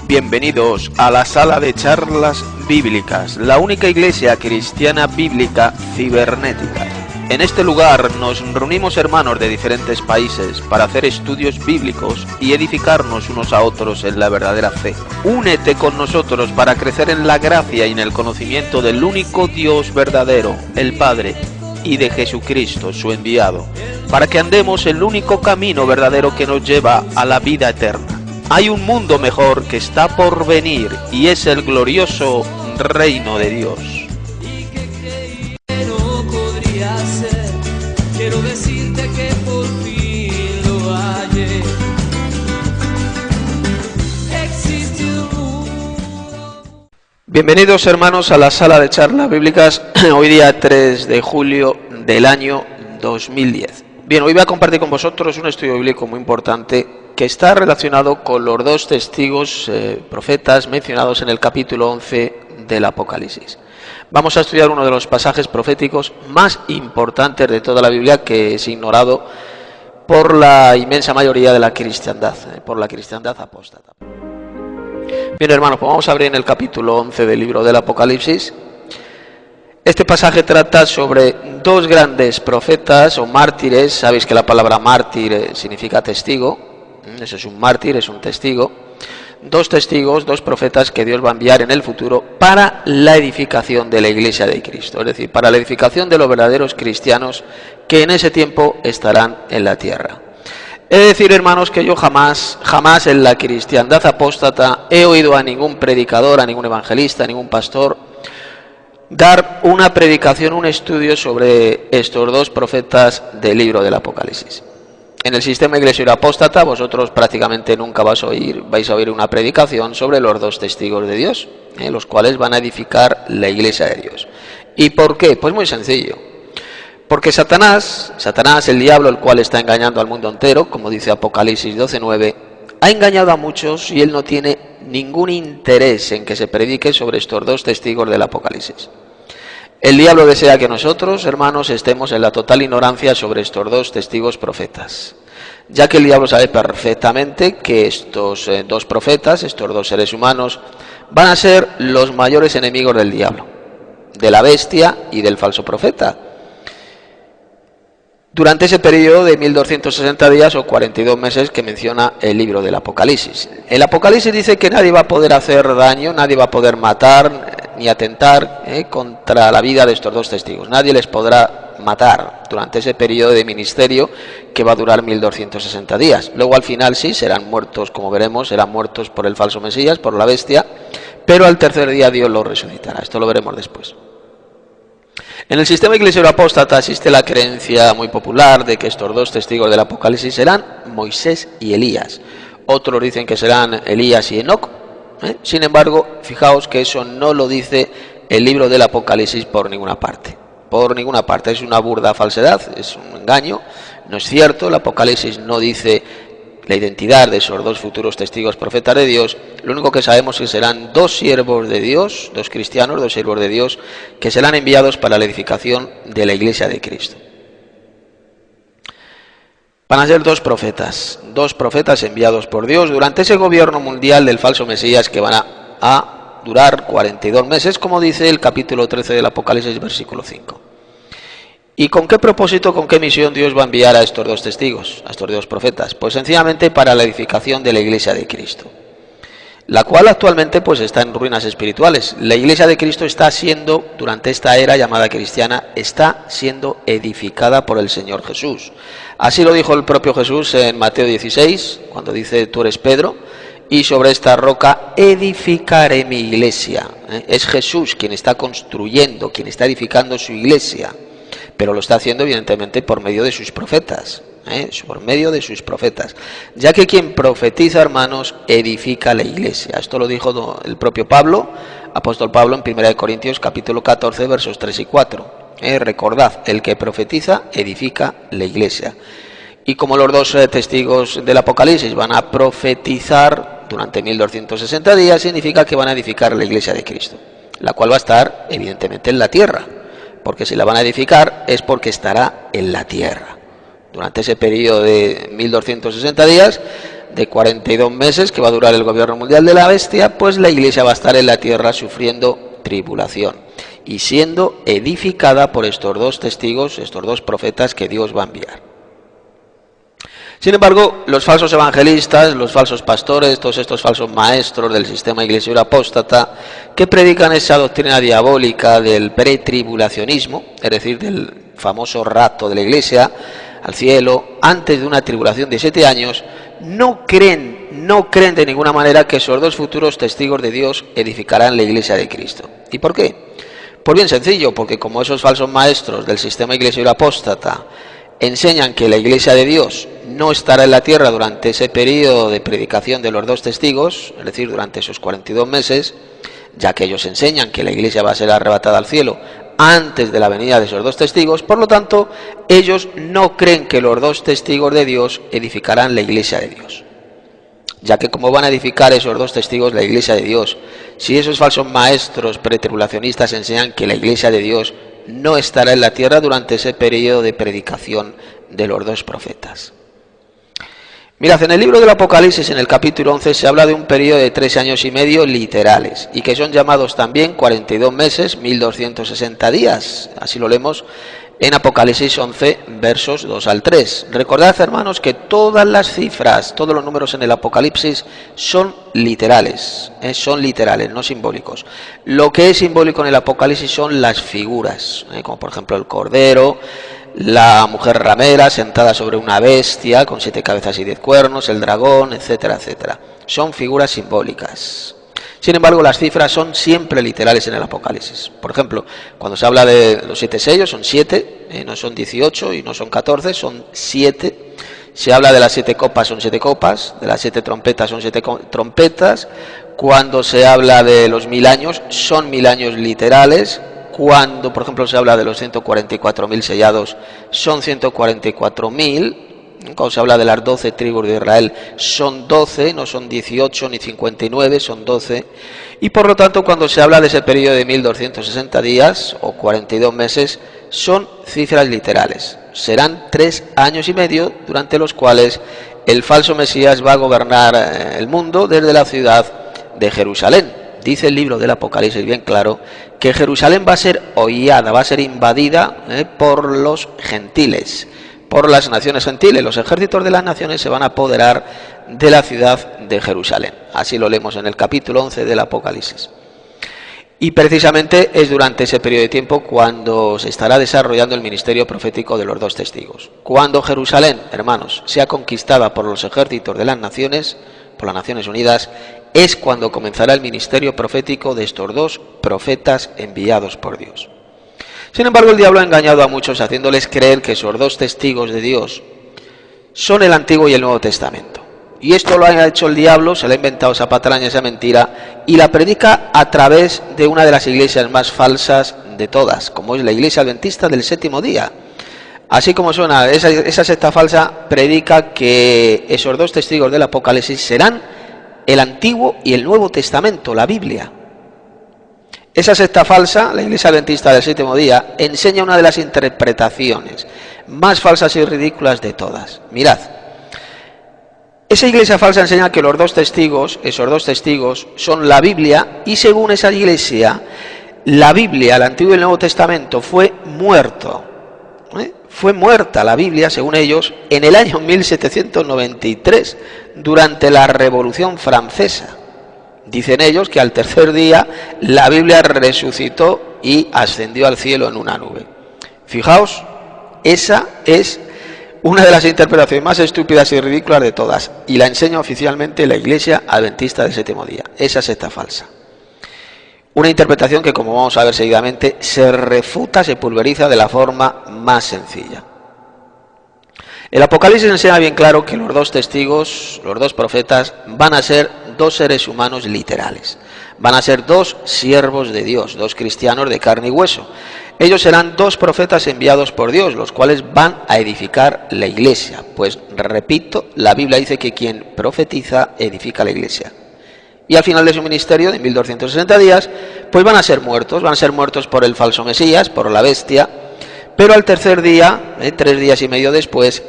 Bienvenidos a la sala de charlas bíblicas, la única iglesia cristiana bíblica cibernética. En este lugar nos reunimos hermanos de diferentes países para hacer estudios bíblicos y edificarnos unos a otros en la verdadera fe. Únete con nosotros para crecer en la gracia y en el conocimiento del único Dios verdadero, el Padre, y de Jesucristo, su enviado, para que andemos el único camino verdadero que nos lleva a la vida eterna. Hay un mundo mejor que está por venir y es el glorioso reino de Dios. Quiero decirte que por fin lo hallé. Existe un mundo. Bienvenidos hermanos a la sala de charlas bíblicas, hoy día 3 de julio del año 2010. Bien, hoy voy a compartir con vosotros un estudio bíblico muy importante que está relacionado con los dos testigos profetas mencionados en el capítulo 11 del Apocalipsis. Vamos a estudiar uno de los pasajes proféticos más importantes de toda la Biblia, que es ignorado por la inmensa mayoría de la cristiandad, por la cristiandad apóstata. Bien hermanos, pues vamos a abrir en el capítulo 11 del libro del Apocalipsis. Este pasaje trata sobre dos grandes profetas o mártires. Sabéis que la palabra mártir significa testigo. Ese es un mártir, es un testigo. Dos testigos, dos profetas que Dios va a enviar en el futuro para la edificación de la Iglesia de Cristo, es decir, para la edificación de los verdaderos cristianos que en ese tiempo estarán en la tierra. He de decir, hermanos, que yo jamás en la cristiandad apóstata he oído a ningún predicador, a ningún evangelista, a ningún pastor dar una predicación, un estudio sobre estos dos profetas del libro del Apocalipsis. En el sistema iglesia apóstata vosotros prácticamente nunca vais a oír una predicación sobre los dos testigos de Dios, los cuales van a edificar la iglesia de Dios. ¿Y por qué? Pues muy sencillo. Porque Satanás, el diablo, el cual está engañando al mundo entero, como dice Apocalipsis 12:9, ha engañado a muchos y él no tiene ningún interés en que se predique sobre estos dos testigos del Apocalipsis. El diablo desea que nosotros, hermanos, estemos en la total ignorancia sobre estos dos testigos profetas, ya que el diablo sabe perfectamente que estos dos profetas, estos dos seres humanos, van a ser los mayores enemigos del diablo, de la bestia y del falso profeta. Durante ese periodo de 1260 días o 42 meses que menciona el libro del Apocalipsis. El Apocalipsis dice que nadie va a poder hacer daño, nadie va a poder matar ni atentar contra la vida de estos dos testigos. Nadie les podrá matar durante ese periodo de ministerio que va a durar 1260 días. Luego al final sí, serán muertos, como veremos, serán muertos por el falso Mesías, por la bestia, pero al tercer día Dios los resucitará. Esto lo veremos después. En el sistema iglesia apóstata existe la creencia muy popular de que estos dos testigos del Apocalipsis serán Moisés y Elías. Otros dicen que serán Elías y Enoc. Sin embargo, fijaos que eso no lo dice el libro del Apocalipsis por ninguna parte. Por ninguna parte. Es una burda falsedad, es un engaño. No es cierto, el Apocalipsis no dice la identidad de esos dos futuros testigos profetas de Dios. Lo único que sabemos es que serán dos siervos de Dios, dos cristianos, dos siervos de Dios, que serán enviados para la edificación de la Iglesia de Cristo. Van a ser dos profetas enviados por Dios durante ese gobierno mundial del falso Mesías que van a durar 42 meses, como dice el capítulo 13 del Apocalipsis, versículo 5. ¿Y con qué propósito, con qué misión Dios va a enviar a estos dos testigos, a estos dos profetas? Pues sencillamente para la edificación de la Iglesia de Cristo, la cual actualmente pues está en ruinas espirituales. La Iglesia de Cristo está siendo, durante esta era llamada cristiana, está siendo edificada por el Señor Jesús. Así lo dijo el propio Jesús en Mateo 16, cuando dice: tú eres Pedro, y sobre esta roca edificaré mi iglesia. Es Jesús quien está construyendo, quien está edificando su iglesia, pero lo está haciendo evidentemente por medio de sus profetas. Por medio de sus profetas, ya que quien profetiza, hermanos, edifica la iglesia. Esto lo dijo el propio Pablo, apóstol Pablo, en 1 Corintios capítulo 14, versos 3 y 4. Recordad, el que profetiza edifica la iglesia. Y como los dos testigos del Apocalipsis van a profetizar durante 1260 días, significa que van a edificar la iglesia de Cristo, la cual va a estar evidentemente en la tierra, porque si la van a edificar es porque estará en la tierra. Durante ese periodo de 1260 días de 42 meses que va a durar el gobierno mundial de la bestia, pues la iglesia va a estar en la tierra sufriendo tribulación y siendo edificada por estos dos testigos, estos dos profetas que Dios va a enviar. Sin embargo, los falsos evangelistas, los falsos pastores, todos estos falsos maestros del sistema iglesiero apóstata, que predican esa doctrina diabólica del pretribulacionismo, es decir, del famoso rapto de la iglesia al cielo, antes de una tribulación de 7 años, no creen de ninguna manera que esos dos futuros testigos de Dios edificarán la iglesia de Cristo. ¿Y por qué? Pues bien sencillo, porque como esos falsos maestros del sistema iglesiero apóstata enseñan que la iglesia de Dios no estará en la tierra durante ese periodo de predicación de los dos testigos, es decir, durante esos 42 meses, ya que ellos enseñan que la iglesia va a ser arrebatada al cielo antes de la venida de esos dos testigos, por lo tanto, ellos no creen que los dos testigos de Dios edificarán la iglesia de Dios. Ya que como van a edificar esos dos testigos la iglesia de Dios, si esos falsos maestros pretribulacionistas enseñan que la iglesia de Dios no estará en la tierra durante ese periodo de predicación de los dos profetas. Mirad, en el libro del Apocalipsis, en el capítulo 11, se habla de un periodo de 3 años y medio literales, y que son llamados también 42 meses, 1260 días. Así lo leemos en Apocalipsis 11, versos 2 al 3. Recordad, hermanos, que todas las cifras, todos los números en el Apocalipsis son literales, no simbólicos. Lo que es simbólico en el Apocalipsis son las figuras, como por ejemplo el cordero, la mujer ramera sentada sobre una bestia con 7 cabezas y 10 cuernos, el dragón, etcétera, etcétera. Son figuras simbólicas. Sin embargo, las cifras son siempre literales en el Apocalipsis. Por ejemplo, cuando se habla de los 7 sellos, son 7, no son 18 y no son 14, son 7. Se habla de las 7 copas, son 7 copas, de las 7 trompetas, son 7 trompetas. Cuando se habla de los 1000 años, son 1000 años literales. Cuando, por ejemplo, se habla de los 144.000 sellados, son 144.000. Cuando se habla de las 12 tribus de Israel, son 12, no son 18 ni 59, son 12. Y por lo tanto, cuando se habla de ese periodo de 1260 días o 42 meses, son cifras literales. Serán 3 años y medio durante los cuales el falso Mesías va a gobernar el mundo desde la ciudad de Jerusalén. Dice el libro del Apocalipsis bien claro que Jerusalén va a ser hollada, va a ser invadida por los gentiles, por las naciones gentiles. Los ejércitos de las naciones se van a apoderar de la ciudad de Jerusalén. Así lo leemos en el capítulo 11 del Apocalipsis. Y precisamente es durante ese periodo de tiempo cuando se estará desarrollando el ministerio profético de los dos testigos. Cuando Jerusalén, hermanos, sea conquistada por los ejércitos de las naciones, por las Naciones Unidas, es cuando comenzará el ministerio profético de estos dos profetas enviados por Dios. Sin embargo, el diablo ha engañado a muchos haciéndoles creer que esos dos testigos de Dios son el Antiguo y el Nuevo Testamento. Y esto lo ha hecho el diablo, se le ha inventado esa patraña, esa mentira, y la predica a través de una de las iglesias más falsas de todas, como es la Iglesia Adventista del Séptimo Día. Así como suena, esa secta falsa predica que esos dos testigos del Apocalipsis serán el Antiguo y el Nuevo Testamento, la Biblia. Esa secta falsa, la Iglesia Adventista del Séptimo Día, enseña una de las interpretaciones más falsas y ridículas de todas. Mirad, esa iglesia falsa enseña que los dos testigos, esos dos testigos, son la Biblia, y según esa iglesia, la Biblia, el Antiguo y el Nuevo Testamento, fue muerto. Fue muerta la Biblia, según ellos, en el año 1793, durante la Revolución Francesa. Dicen ellos que al tercer día la Biblia resucitó y ascendió al cielo en una nube. Fijaos, esa es una de las interpretaciones más estúpidas y ridículas de todas, y la enseña oficialmente la Iglesia Adventista del Séptimo Día. Esa secta falsa. Una interpretación que, como vamos a ver seguidamente, se refuta, se pulveriza de la forma más sencilla. El Apocalipsis enseña bien claro que los dos testigos, los dos profetas, van a ser dos seres humanos literales. Van a ser dos siervos de Dios, dos cristianos de carne y hueso. Ellos serán dos profetas enviados por Dios, los cuales van a edificar la iglesia. Pues, repito, la Biblia dice que quien profetiza edifica la iglesia. Y al final de su ministerio, de 1260 días, pues van a ser muertos por el falso Mesías, por la bestia, pero al tercer día, 3 días y medio después,